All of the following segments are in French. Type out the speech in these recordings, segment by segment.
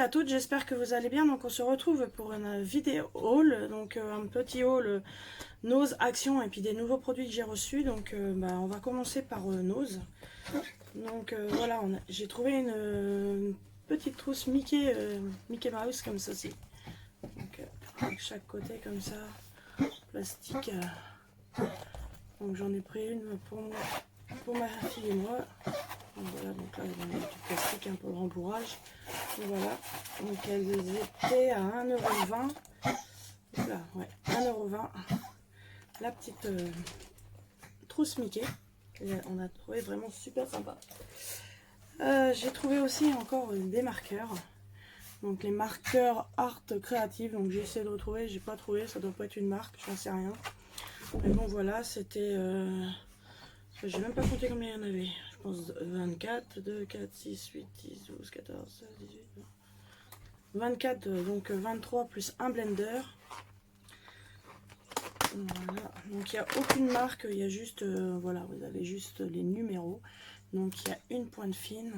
à toutes, j'espère que vous allez bien. Donc on se retrouve pour une vidéo haul, donc un petit haul Nose Action et puis des nouveaux produits que j'ai reçus. Donc on va commencer par Nose. Donc voilà, j'ai trouvé une petite trousse Mickey, Mickey Mouse comme ceci. Donc avec chaque côté comme ça, plastique. Donc j'en ai pris une pour ma fille et moi. Donc voilà, donc là il y a du plastique, un peu de rembourrage. Et voilà, donc elles étaient à 1,20 €. Là, ouais, 1,20 €. La petite trousse Mickey, on a trouvé vraiment super sympa. J'ai trouvé aussi encore des marqueurs. Donc les marqueurs Art Creative. Donc j'ai essayé de retrouver, j'ai pas trouvé, ça doit pas être une marque, j'en sais rien. Mais bon voilà, c'était... j'ai même pas compté combien il y en avait. Je pense 24, 2, 4, 6, 8, 10, 12, 14, 16, 18, 24, donc 23 plus un blender. Voilà. Donc il n'y a aucune marque, il y a juste, voilà, vous avez juste les numéros. Donc il y a une pointe fine,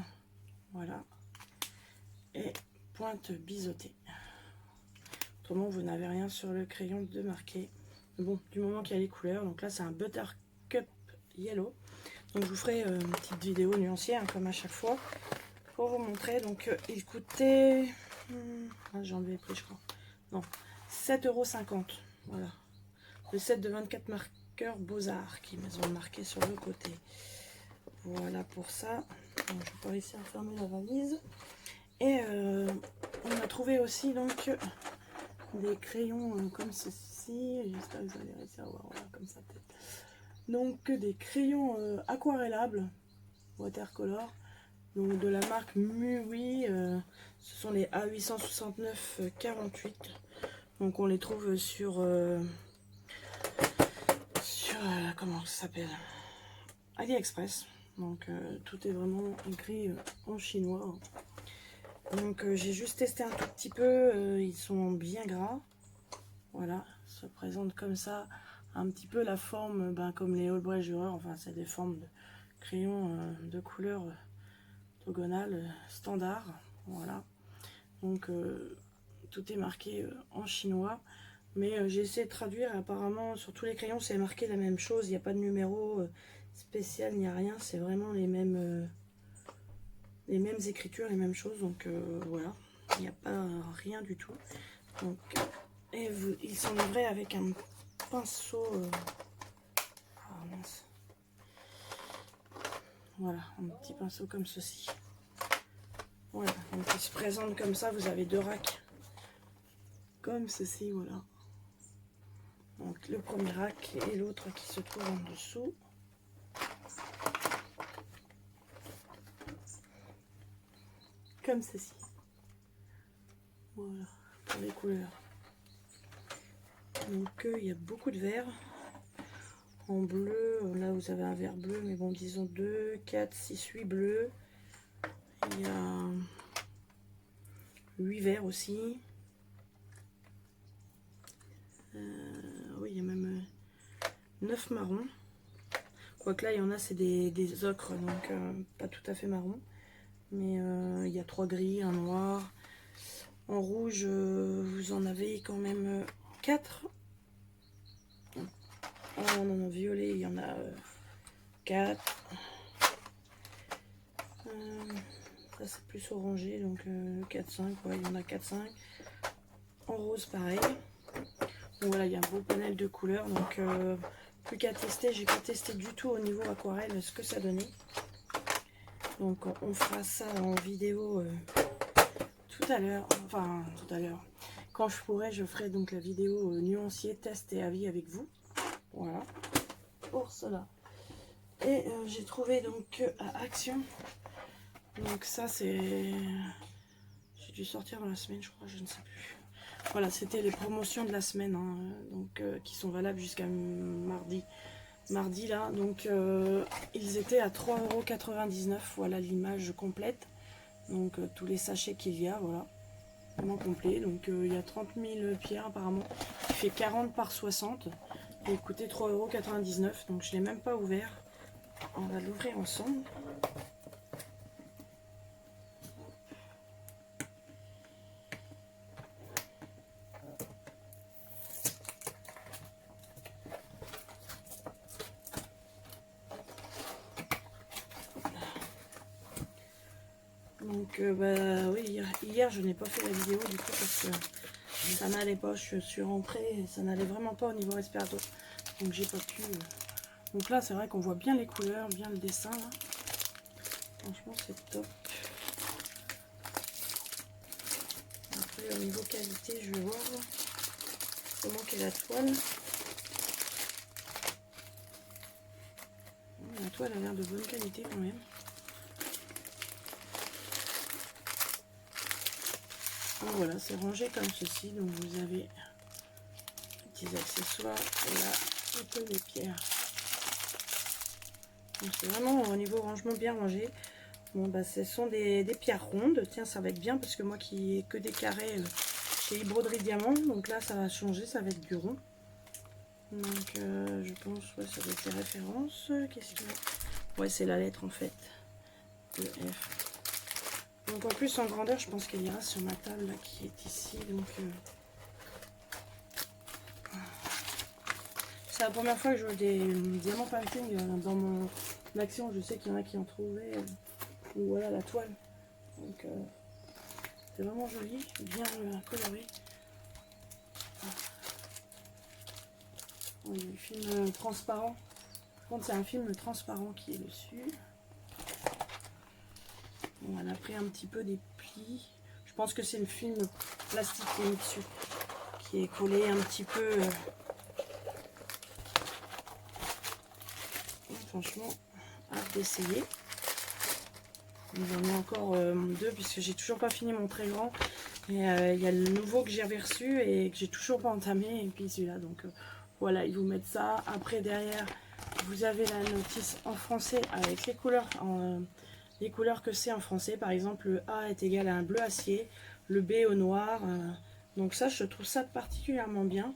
voilà, et pointe biseautée. Autrement, vous n'avez rien sur le crayon de marqué. Bon, du moment qu'il y a les couleurs, donc là c'est un Buttercup Yellow. Donc je vous ferai une petite vidéo nuancière, hein, comme à chaque fois, pour vous montrer. Donc il coûtait, j'en ai pris je crois, non, 7,50 €, voilà. Le set de 24 marqueurs Beaux-Arts qui ont marqué sur le côté. Voilà pour ça. Donc, je vais pas réussir à fermer la valise. Et on a trouvé aussi donc des crayons comme ceci. J'espère que vous allez réussir à voir, voilà, comme ça peut-être. Donc des crayons aquarellables, watercolor. Donc de la marque Mui. Ce sont les A869 48. Donc on les trouve sur... comment ça s'appelle, AliExpress. Donc tout est vraiment écrit en chinois. Donc j'ai juste testé un tout petit peu, ils sont bien gras. Voilà, se présente comme ça, un petit peu la forme, comme les Allbrecht Dürer. Enfin c'est des formes de crayons de couleur octogonale standard. Voilà, donc tout est marqué en chinois. Mais j'ai essayé de traduire, apparemment sur tous les crayons c'est marqué la même chose, il n'y a pas de numéro spécial, il n'y a rien, c'est vraiment les mêmes écritures, les mêmes choses, donc voilà, il n'y a pas rien du tout. Donc, et ils sont livrés avec un pinceau, ah mince, voilà, un petit pinceau comme ceci. Voilà, donc il se présente comme ça, vous avez deux racks comme ceci, voilà. Donc le premier rack et l'autre qui se trouve en dessous. Comme ceci. Voilà, pour les couleurs. Donc il y a beaucoup de verts. En bleu, là vous avez un vert bleu, mais bon, disons 2, 4, 6, 8 bleus. Il y a 8 verts aussi. Oui, il y a même 9 marrons. Quoique là, il y en a, c'est des ocres, donc pas tout à fait marron. Mais il y a 3 gris, un noir. En rouge, vous en avez quand même 4. Oh non, en violet, il y en a 4. Ça, c'est plus orangé, donc 4-5. Ouais, il y en a 4-5. En rose, pareil. Donc voilà, il y a un beau panel de couleurs, donc plus qu'à tester. J'ai pas testé du tout au niveau aquarelle ce que ça donnait. Donc on fera ça en vidéo tout à l'heure. Enfin, tout à l'heure. Quand je pourrai, je ferai donc la vidéo nuancier, test et avis avec vous. Voilà, pour cela. Et j'ai trouvé donc à Action. Donc ça c'est... J'ai dû sortir dans la semaine, je crois, je ne sais plus. Voilà, c'était les promotions de la semaine, hein, donc qui sont valables jusqu'à mardi. Mardi là, donc ils étaient à 3,99 €. Voilà l'image complète. Donc tous les sachets qu'il y a, voilà. Vraiment complet. Donc il y a 30 000 pierres apparemment. Il fait 40 par 60. Et il coûtait 3,99 €. Donc je ne l'ai même pas ouvert. On va l'ouvrir ensemble. Donc bah oui, hier je n'ai pas fait la vidéo du coup parce que ça n'allait pas, je suis rentrée et ça n'allait vraiment pas au niveau respiratoire. Donc j'ai pas pu. Donc là c'est vrai qu'on voit bien les couleurs, bien le dessin là. Franchement c'est top. Après au niveau qualité je vais voir comment qu'est la toile. La toile a l'air de bonne qualité quand même. Donc voilà, c'est rangé comme ceci. Donc vous avez des petits accessoires et là un peu des pierres. Donc c'est vraiment au niveau rangement bien rangé. Bon bah ce sont des pierres rondes. Tiens, ça va être bien parce que moi qui ai que des carrés chez Broderie Diamant, donc là ça va changer, ça va être du rond. Donc je pense ouais, ça doit être les références. Qu'est-ce qu'il y a? Ouais, c'est la lettre en fait. Le F. Donc en plus en grandeur, je pense qu'elle ira sur ma table là, qui est ici. Donc c'est la première fois que je vois des diamants painting dans mon action. Je sais qu'il y en a qui en trouvaient. Donc voilà la toile. Donc c'est vraiment joli, bien coloré. Il y a le film transparent. Par contre, c'est un film transparent qui est dessus. Bon, elle a pris un petit peu des plis. Je pense que c'est le film plastique qui est mis dessus, qui est collé un petit peu. Franchement, hâte d'essayer. J'en ai encore deux puisque j'ai toujours pas fini mon très grand. Et il y a le nouveau que j'ai reçu et que j'ai toujours pas entamé. Et puis celui-là, donc voilà, ils vous mettent ça. Après derrière, vous avez la notice en français avec les couleurs les couleurs que c'est en français. Par exemple, le A est égal à un bleu acier, le B au noir. Donc ça, je trouve ça particulièrement bien.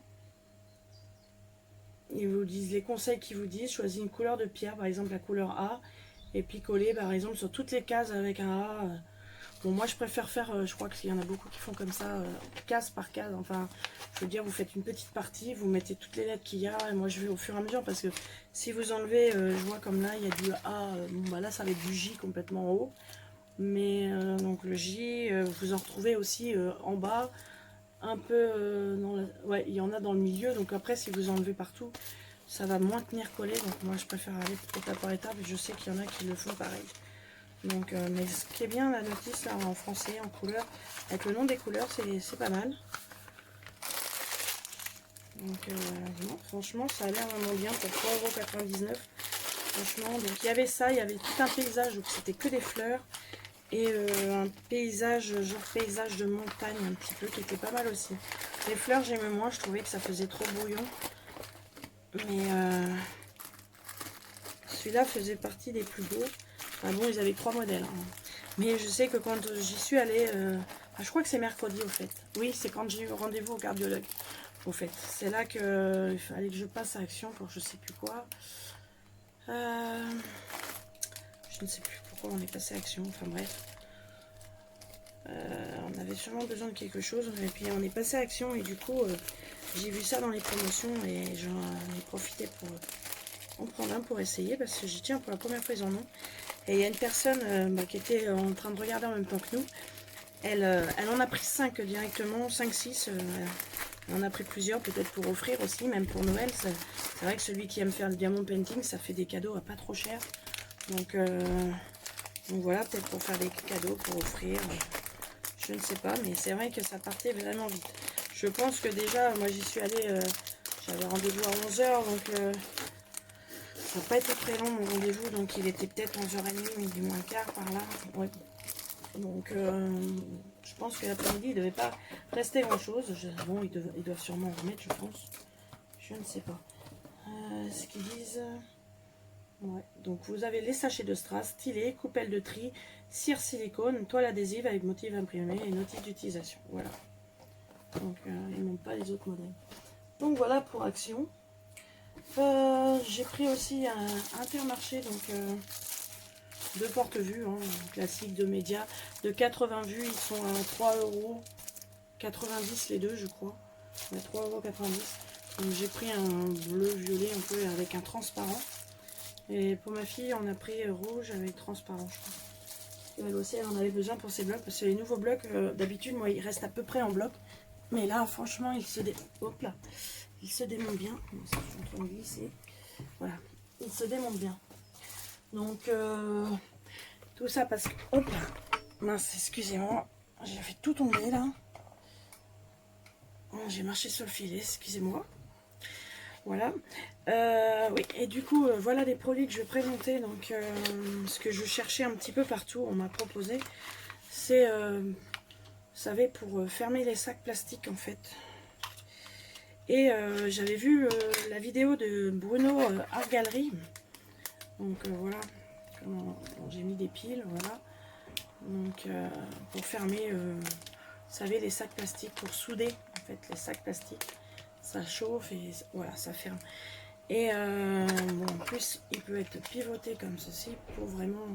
Ils vous disent les conseils qu'ils vous disent. Choisis une couleur de pierre, par exemple la couleur A. Et puis coller par exemple sur toutes les cases avec un A. Bon, moi je préfère faire, je crois qu'il y en a beaucoup qui font comme ça, case par case. Enfin, je veux dire, vous faites une petite partie, vous mettez toutes les lettres qu'il y a. Et moi je vais au fur et à mesure parce que si vous enlevez, je vois comme là, il y a du A. Bon, bah là ça va être du J complètement en haut. Mais donc le J, vous en retrouvez aussi en bas. Un peu, ouais, il y en a dans le milieu. Donc après, si vous enlevez partout, ça va moins tenir collé. Donc moi je préfère aller étape par étape. Je sais qu'il y en a qui le font pareil. Donc, mais ce qui est bien, la notice là, en français, en couleur, avec le nom des couleurs, c'est pas mal. Donc, non, franchement, ça a l'air vraiment bien pour 3,99 €. Franchement, donc il y avait ça, il y avait tout un paysage où c'était que des fleurs. Et un paysage, genre paysage de montagne un petit peu, qui était pas mal aussi. Les fleurs, j'aimais moins, je trouvais que ça faisait trop brouillon. Mais celui-là faisait partie des plus beaux. Enfin bon, ils avaient 3 modèles. Hein. Mais je sais que quand j'y suis allée, je crois que c'est mercredi au fait. Oui, c'est quand j'ai eu rendez-vous au cardiologue. Au fait, c'est là que il fallait que je passe à Action pour je sais plus quoi. Je ne sais plus pourquoi on est passé à Action. Enfin bref. On avait sûrement besoin de quelque chose. Et puis on est passé à Action et du coup, j'ai vu ça dans les promotions et j'en ai profité pour en prendre un pour essayer parce que j'y tiens pour la première fois ils en ont. Et il y a une personne qui était en train de regarder en même temps que nous. Elle en a pris 5 directement, 5-6. Elle en a pris plusieurs, peut-être pour offrir aussi, même pour Noël. C'est vrai que celui qui aime faire le diamond painting, ça fait des cadeaux à pas trop cher. Donc voilà, peut-être pour faire des cadeaux, pour offrir. Je ne sais pas, mais c'est vrai que ça partait vraiment vite. Je pense que déjà, moi j'y suis allée, j'avais rendez-vous à 11 h, donc ça n'a pas été très long mon rendez-vous, donc il était peut-être 11h30, midi moins le quart par là. Ouais. Donc je pense que l'après-midi il ne devait pas rester grand chose. Bon, ils doivent sûrement en remettre, je pense. Je ne sais pas. Ce qu'ils disent. Ouais. Donc vous avez les sachets de strass, stylet, coupelle de tri, cire silicone, toile adhésive avec motif imprimé et notice d'utilisation. Voilà. Donc ils ne montrent pas les autres modèles. Donc voilà pour Action. J'ai pris aussi un Intermarché, donc deux porte-vues, hein, classiques de médias. De 80 vues, ils sont à 3,90 € les deux, je crois. À 3,90 €. Donc j'ai pris un bleu violet un peu avec un transparent. Et pour ma fille, on a pris rouge avec transparent, je crois. Elle aussi, elle en avait besoin pour ses blocs, parce que les nouveaux blocs, d'habitude, moi, ils restent à peu près en bloc. Mais là, franchement, hop là, ils se démontent bien. Bon, ça, je suis en train de glisser. Voilà, ils se démontent bien. Donc, tout ça parce que, hop là, mince, excusez-moi, j'ai fait tout tomber là. Oh, j'ai marché sur le filet, excusez-moi. Voilà. Oui, et du coup, voilà les produits que je vais présenter. Donc, ce que je cherchais un petit peu partout, on m'a proposé, c'est, vous savez, pour fermer les sacs plastiques en fait. Et j'avais vu la vidéo de Bruno Art Gallery. Donc voilà, j'ai mis des piles, voilà. Donc pour fermer, vous savez, les sacs plastiques, pour souder en fait les sacs plastiques. Ça chauffe et voilà, ça ferme. Et bon, en plus, il peut être pivoté comme ceci pour vraiment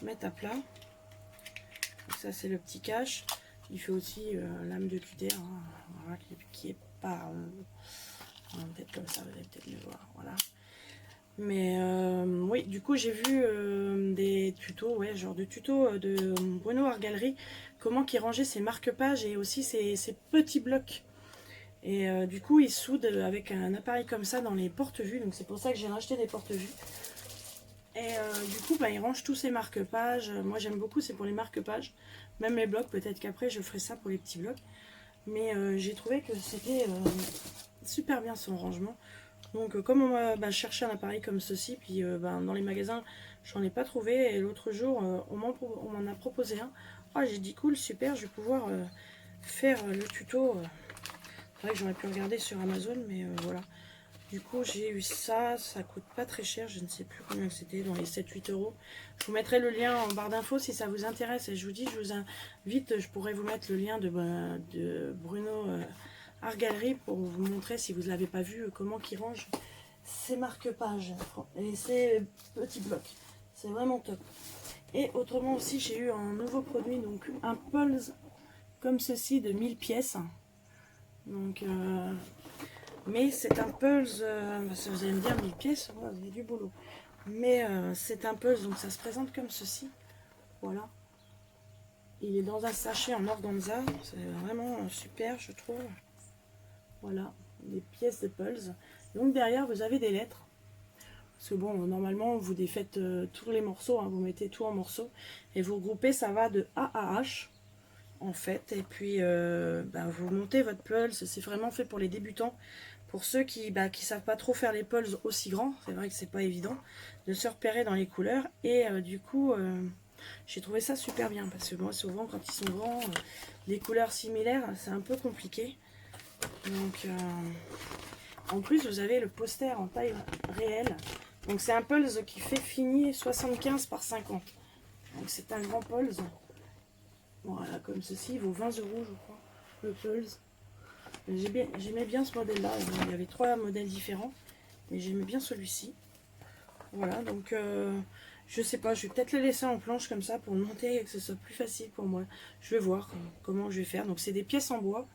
mettre à plat. Donc ça, c'est le petit cache. Il fait aussi lame de cutter, hein, voilà, qui est pas peut-être comme ça, vous allez peut-être le voir, voilà. Mais oui, du coup, j'ai vu des tutos, ouais, genre de tutos de Bruno Art Gallery, comment il rangeait ses marque-pages et aussi ses petits blocs. Et du coup, il soude avec un appareil comme ça dans les porte-vues. Donc c'est pour ça que j'ai racheté des porte-vues. Et du coup, bah, il range tous ses marque-pages. Moi, j'aime beaucoup, c'est pour les marque-pages. Même les blocs, peut-être qu'après, je ferai ça pour les petits blocs. Mais j'ai trouvé que c'était super bien son rangement. Donc comme on m'a cherché un appareil comme ceci, puis dans les magasins, j'en ai pas trouvé. Et l'autre jour, on m'en a proposé un. Ah, j'ai dit cool, super, je vais pouvoir faire le tuto. C'est vrai que j'aurais pu regarder sur Amazon, mais voilà. Du coup, j'ai eu ça. Ça coûte pas très cher. Je ne sais plus combien c'était, dans les 7-8 euros. Je vous mettrai le lien en barre d'infos si ça vous intéresse. Et je vous dis, je vous invite, je pourrais vous mettre le lien de Bruno Art Gallery pour vous montrer, si vous ne l'avez pas vu, comment il range ses marque-pages et ses petits blocs. C'est vraiment top. Et autrement aussi, j'ai eu un nouveau produit, donc un pulse comme ceci de 1000 pièces. Donc, mais c'est un pulse, vous allez me dire 1000 pièces, ouais, vous avez du boulot. Mais c'est un pulse, donc ça se présente comme ceci. Voilà. Il est dans un sachet en organza. C'est vraiment super, je trouve. Voilà, des pièces de pulse. Donc derrière, vous avez des lettres. Parce que bon, normalement, vous défaites tous les morceaux, hein, vous mettez tout en morceaux. Et vous regroupez, ça va de A à H, en fait. Et puis, vous montez votre pulse. C'est vraiment fait pour les débutants. Pour ceux qui savent pas trop faire les pulses aussi grands, c'est vrai que c'est pas évident de se repérer dans les couleurs. Et du coup, j'ai trouvé ça super bien. Parce que moi, souvent, quand ils sont grands, les couleurs similaires, c'est un peu compliqué. Donc, en plus, vous avez le poster en taille réelle. Donc, c'est un pulse qui fait fini 75 par 50. Donc, c'est un grand pulse. Voilà, comme ceci. Il vaut 20 euros, je crois, le pulse. J'aimais bien ce modèle-là. Il y avait 3 modèles différents. Mais j'aimais bien celui-ci. Voilà, donc, je sais pas. Je vais peut-être le laisser en planche comme ça pour le monter et que ce soit plus facile pour moi. Je vais voir comment je vais faire. Donc, c'est des pièces en bois.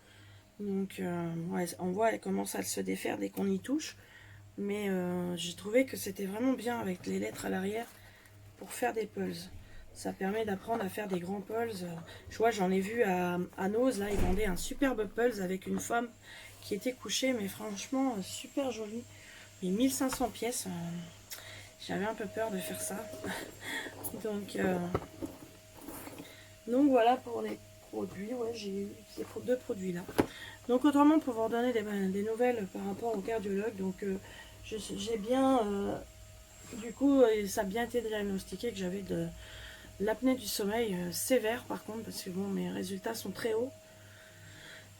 Donc ouais, on voit, elle commence à se défaire dès qu'on y touche. Mais j'ai trouvé que c'était vraiment bien avec les lettres à l'arrière pour faire des pulses. Ça permet d'apprendre à faire des grands pulses. Je vois, j'en ai vu à Nose, là, ils vendaient un superbe pulse avec une femme qui était couchée, mais franchement, super joli. Mais 1500 pièces, j'avais un peu peur de faire ça. Donc voilà pour les produits. Ouais, j'ai eu ces 2 produits là. Donc autrement, pour vous redonner des nouvelles par rapport au cardiologue, donc j'ai bien, du coup, ça a bien été diagnostiqué que j'avais de l'apnée du sommeil sévère par contre, parce que bon, mes résultats sont très hauts.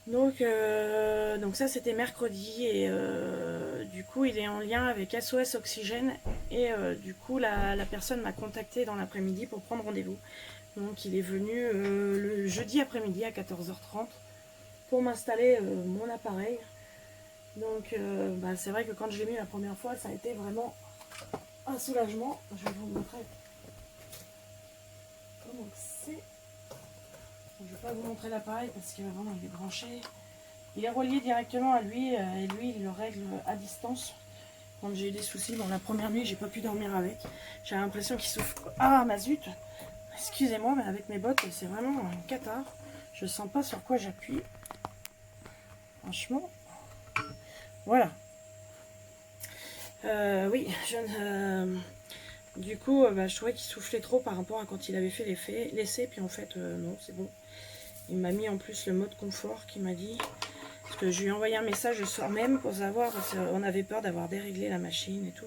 Donc ça c'était mercredi et du coup il est en lien avec SOS Oxygène et du coup la personne m'a contacté dans l'après-midi pour prendre rendez-vous. Donc il est venu le jeudi après-midi à 14h30 pour m'installer mon appareil. Donc c'est vrai que quand je l'ai mis la première fois, ça a été vraiment un soulagement. Je vais vous montrer comment c'est. Je ne vais pas vous montrer l'appareil parce que vraiment il est branché. Il est relié directement à lui et lui il le règle à distance. Quand j'ai eu des soucis, la première nuit j'ai pas pu dormir avec. J'ai l'impression qu'il souffle. Ah ma zut. Excusez-moi, mais avec mes bottes, c'est vraiment un cata. Je sens pas sur quoi j'appuie. Franchement. Voilà. Oui, du coup, je trouvais qu'il soufflait trop par rapport à quand il avait fait l'essai. Puis en fait, non, c'est bon. Il m'a mis en plus le mode confort qui m'a dit. Parce que je lui ai envoyé un message le soir même pour savoir. Parce qu'on avait peur d'avoir déréglé la machine et tout.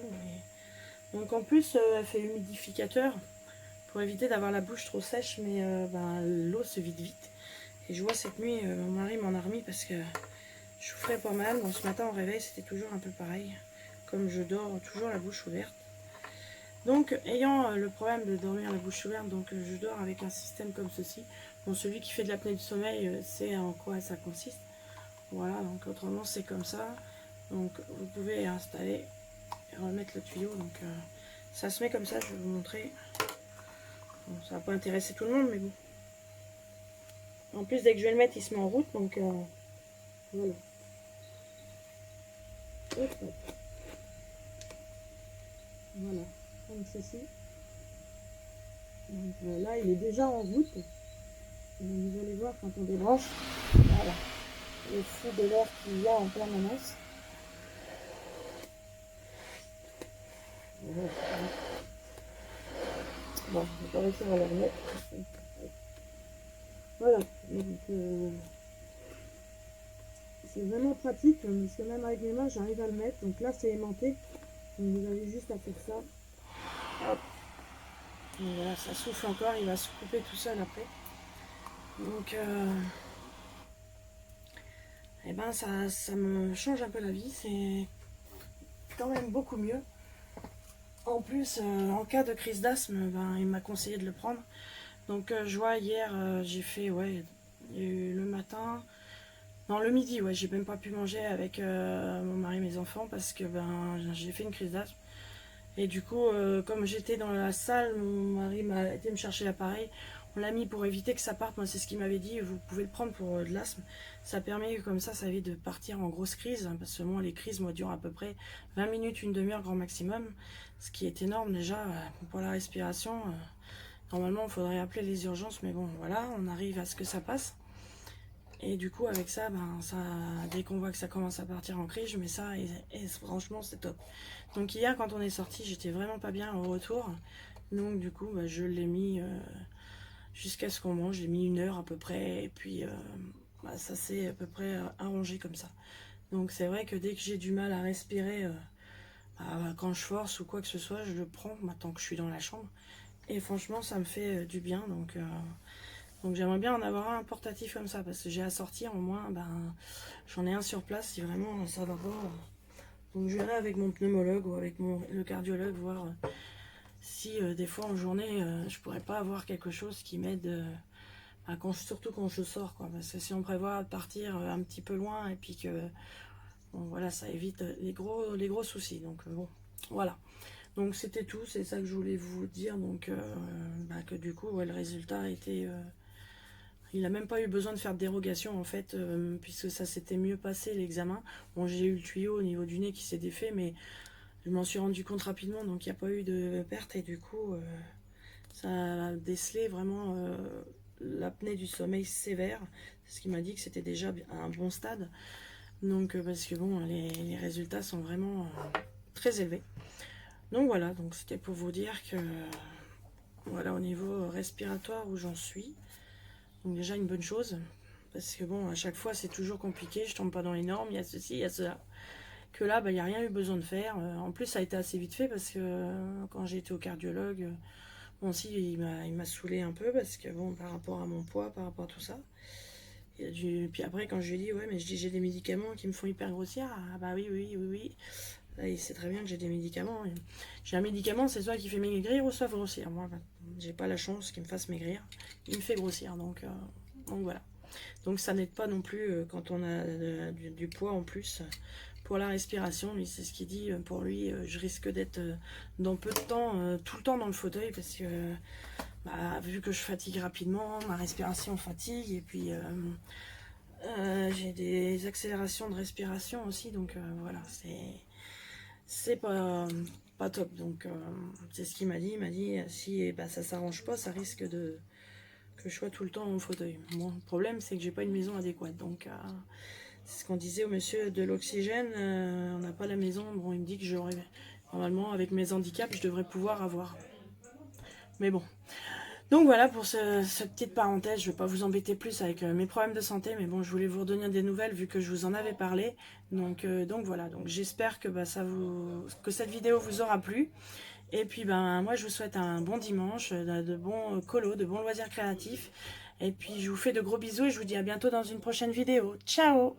Donc en plus, elle fait l'humidificateur pour éviter d'avoir la bouche trop sèche. Mais l'eau se vide vite. Et je vois cette nuit, mon mari m'en a remis parce que je souffrais pas mal. Bon, ce matin au réveil, c'était toujours un peu pareil. Comme je dors toujours la bouche ouverte. Donc, ayant le problème de dormir la bouche ouverte, donc je dors avec un système comme ceci. Bon, celui qui fait de l'apnée du sommeil, c'est en quoi ça consiste. Voilà, donc autrement c'est comme ça. Donc vous pouvez installer et remettre le tuyau. Donc ça se met comme ça, je vais vous montrer. Bon, ça va pas intéresser tout le monde, mais bon. En plus, dès que je vais le mettre, il se met en route, donc voilà. Hop, hop. Voilà, comme ceci. Donc là, il est déjà en route. Et vous allez voir quand on débranche, voilà, le flux de l'air qu'il y a en permanence. Voilà. Bon, je vais pas réussir à la remettre. Voilà, donc c'est vraiment pratique, parce que même avec mes mains, j'arrive à le mettre. Donc là, c'est aimanté. Donc vous avez juste à faire ça. Hop. Donc voilà, ça souffle encore, il va se couper tout seul après. Donc, eh ben ça me change un peu la vie, c'est quand même beaucoup mieux. En plus, en cas de crise d'asthme, il m'a conseillé de le prendre. Donc je vois hier, j'ai fait, ouais, il y a eu le matin, non le midi, ouais, j'ai même pas pu manger avec mon mari et mes enfants parce que j'ai fait une crise d'asthme. Et du coup, comme j'étais dans la salle, mon mari m'a été me chercher l'appareil. On l'a mis pour éviter que ça parte. Moi, c'est ce qu'il m'avait dit. Vous pouvez le prendre pour de l'asthme. Ça permet, comme ça évite de partir en grosse crise. Hein, parce que moi, les crises, moi, durent à peu près 20 minutes, une demi-heure grand maximum. Ce qui est énorme déjà pour la respiration. Normalement, il faudrait appeler les urgences. Mais bon, voilà, on arrive à ce que ça passe. Et du coup, avec ça, dès qu'on voit que ça commence à partir en crise, je mets ça et franchement, c'est top. Donc hier, quand on est sorti, j'étais vraiment pas bien au retour. Donc du coup, je l'ai mis jusqu'à ce qu'on mange. J'ai mis 1 heure à peu près. Et puis, ça s'est à peu près arrangé comme ça. Donc c'est vrai que dès que j'ai du mal à respirer, quand je force ou quoi que ce soit, je le prends maintenant que je suis dans la chambre. Et franchement, ça me fait du bien. Donc j'aimerais bien en avoir un portatif comme ça, parce que j'ai à sortir au moins, j'en ai un sur place si vraiment ça va pas. Donc je verrai avec mon pneumologue ou avec le cardiologue voir si des fois en journée je pourrais pas avoir quelque chose qui m'aide, surtout quand je sors, quoi. Parce que si on prévoit de partir un petit peu loin et puis que bon, voilà, ça évite les gros soucis. Donc bon, voilà. Donc c'était tout, c'est ça que je voulais vous dire. Donc que du coup le résultat a été il n'a même pas eu besoin de faire de dérogation en fait, puisque ça s'était mieux passé l'examen. Bon, j'ai eu le tuyau au niveau du nez qui s'est défait, mais je m'en suis rendu compte rapidement, donc il n'y a pas eu de perte et du coup, ça a décelé vraiment l'apnée du sommeil sévère. C'est ce qui m'a dit que c'était déjà à un bon stade. Donc parce que bon, les résultats sont vraiment très élevés. Donc voilà, donc c'était pour vous dire que voilà au niveau respiratoire où j'en suis. Donc déjà une bonne chose, parce que bon, à chaque fois c'est toujours compliqué, je tombe pas dans les normes, il y a ceci, il y a cela. Que là, il n'y a rien eu besoin de faire. En plus, ça a été assez vite fait, parce que quand j'ai été au cardiologue, bon si, il m'a saoulé un peu, parce que bon, par rapport à mon poids, par rapport à tout ça. Puis après, quand je lui ai dit, ouais, mais j'ai des médicaments qui me font hyper grossir, ah bah oui. Là, il sait très bien que j'ai des médicaments. J'ai un médicament, c'est soit qui fait maigrir ou soit grossir. Moi, j'ai pas la chance qu'il me fasse maigrir. Il me fait grossir, donc voilà. Donc ça n'aide pas non plus quand on a du poids en plus. Pour la respiration, lui, c'est ce qu'il dit. Pour lui, je risque d'être dans peu de temps, tout le temps dans le fauteuil, parce que vu que je fatigue rapidement, ma respiration fatigue, et puis j'ai des accélérations de respiration aussi, donc voilà, c'est pas pas top. Donc c'est ce qu'il m'a dit. Il m'a dit si ça s'arrange pas, ça risque de que je sois tout le temps en fauteuil. Bon, le problème c'est que j'ai pas une maison adéquate. Donc c'est ce qu'on disait au monsieur de l'oxygène. On n'a pas la maison. Bon, il me dit que j'aurais normalement avec mes handicaps, je devrais pouvoir avoir. Mais bon. Donc voilà pour cette petite parenthèse, je ne vais pas vous embêter plus avec mes problèmes de santé, mais bon, je voulais vous redonner des nouvelles vu que je vous en avais parlé. Donc voilà, donc j'espère que, que cette vidéo vous aura plu. Et puis moi je vous souhaite un bon dimanche, de bons colos, de bons loisirs créatifs. Et puis je vous fais de gros bisous et je vous dis à bientôt dans une prochaine vidéo. Ciao!